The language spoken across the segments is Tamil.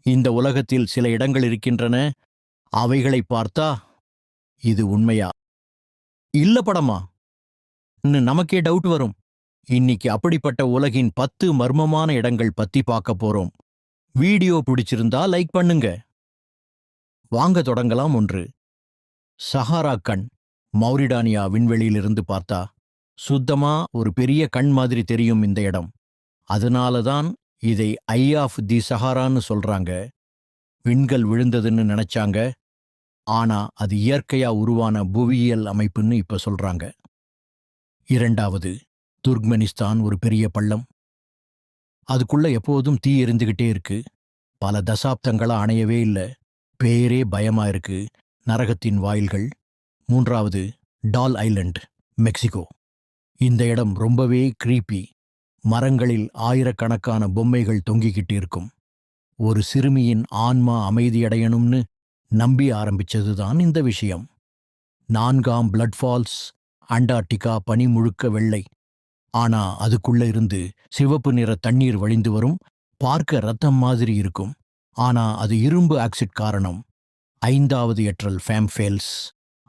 இந்த உலகத்தில் சில இடங்கள் இருக்கின்றன, அவைகளை பார்த்தா இது உண்மையா இல்ல படமா நமக்கே டவுட் வரும். இன்னைக்கு அப்படிப்பட்ட உலகின் 10 மர்மமான இடங்கள் பத்தி பார்க்க போறோம். வீடியோ பிடிச்சிருந்தா லைக் பண்ணுங்க. வாங்க தொடங்கலாம். 1. சஹாரா கண். மௌரிடானியா விண்வெளியிலிருந்து பார்த்தா சுத்தமா ஒரு பெரிய கண் மாதிரி தெரியும் இந்த இடம். அதனால தான் இதை ஐ ஆஃப் தி சஹாரான்னு சொல்றாங்க. விண்கல் விழுந்ததுன்னு நினைச்சாங்க, ஆனா அது இயற்கையா உருவான புவியியல் அமைப்புன்னு இப்ப சொல்றாங்க. 2. துர்க்மெனிஸ்தான் ஒரு பெரிய பள்ளம். அதுக்குள்ள எப்போதும் தீ எரிந்துகிட்டே இருக்கு. பல தசாப்தங்களா அணையவே இல்ல. பேரே பயமா இருக்கு, நரகத்தின் வாயில்கள். 3. டால் ஐலண்ட், மெக்சிகோ. இந்த இடம் ரொம்பவே கிரீப்பி. மரங்களில் ஆயிரக்கணக்கான பொம்மைகள் தொங்கிக்கிட்டு இருக்கும். ஒரு சிறுமியின் ஆன்மா அமைதியடையணும்னு நம்பி ஆரம்பிச்சதுதான் இந்த விஷயம். 4. பிளட் ஃபால்ஸ், அண்டார்டிகா பனி முழுக்க வெள்ளை. ஆனா அதுக்குள்ள இருந்து சிவப்பு நிற தண்ணீர் வழிந்து வரும். பார்க்க ரத்தம் மாதிரி இருக்கும். ஆனா அது இரும்பு ஆக்சிட் காரணம். 5. எட்ரல் ஃபேம்ஃபேல்ஸ்,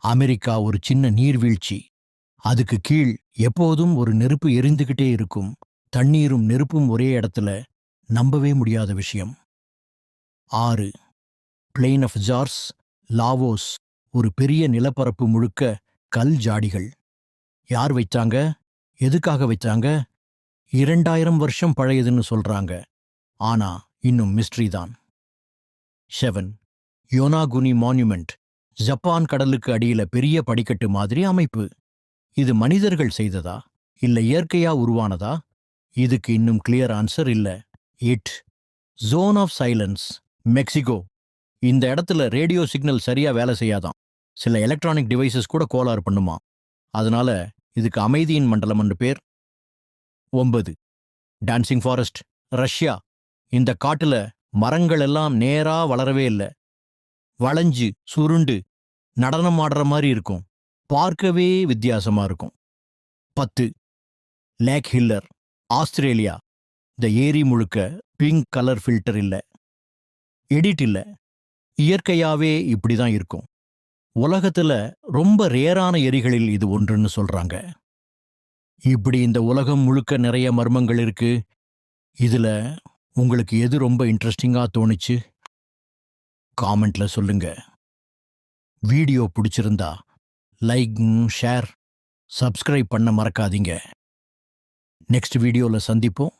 அமெரிக்கா ஒரு சின்ன நீர்வீழ்ச்சி. அதுக்கு கீழ் எப்போதும் ஒரு நெருப்பு எரிந்துகிட்டே இருக்கும். தண்ணீரும் நெருப்பும் ஒரே இடத்துல. நம்பவே முடியாத விஷயம். 6. Plain of Jars, Laos. ஒரு பெரிய நிலப்பரப்பு முழுக்க கல் ஜாடிகள். யார் வைச்சாங்க? எதுக்காக வைச்சாங்க? 2000 வருஷம் பழையதுன்னு சொல்றாங்க. ஆனா இன்னும் மிஸ்ட்ரி தான். 7. யோனாகுனி மான்யூமெண்ட், ஜப்பான் கடலுக்கு அடியில பெரிய படிக்கட்டு மாதிரி அமைப்பு. இது மனிதர்கள் செய்ததா இல்ல இயற்கையா உருவானதா? இதுக்கு இன்னும் கிளியர் ஆன்சர் இல்ல. 8. Zone of silence, Mexico. இந்த இடத்துல ரேடியோ சிக்னல் சரியா வேலை செய்யாதாம். சில எலக்ட்ரானிக் டிவைசஸ் கூட கோளாறு பண்ணுமா. அதனால இதுக்கு அமைதியின் மண்டலம்னு பேர். 9. Dancing forest, Russia. இந்த காட்டுல மரங்கள் எல்லாம் நேரா வளரவே இல்ல. வளைஞ்சு சுருண்டு நடனம் ஆடுற மாதிரி இருக்கும். பார்க்கவே வித்தியாசமா இருக்கும். 10. Lake Hillier, Australia. இந்த ஏரி முழுக்க பிங்க் கலர் ஃபில்டர் இல்ல, எடிட் இல்ல, இயற்கையாவே இப்படிதான் இருக்கும். உலகத்துல ரொம்ப ரேரான ஏரிகளில் இது ஒன்றுன்னு சொல்றாங்க. இப்படி இந்த உலகம் முழுக்க நிறைய மர்மங்கள் இருக்கு. இதுல உங்களுக்கு எது ரொம்ப இன்ட்ரெஸ்டிங்கா தோணுச்சு? காமெண்ட்ல சொல்லுங்க. வீடியோ பிடிச்சிருந்தா லைக், ஷேர், சப்ஸ்கிரைப் பண்ண மறக்காதீங்க. நெக்ஸ்ட் வீடியோல சந்திப்போம்.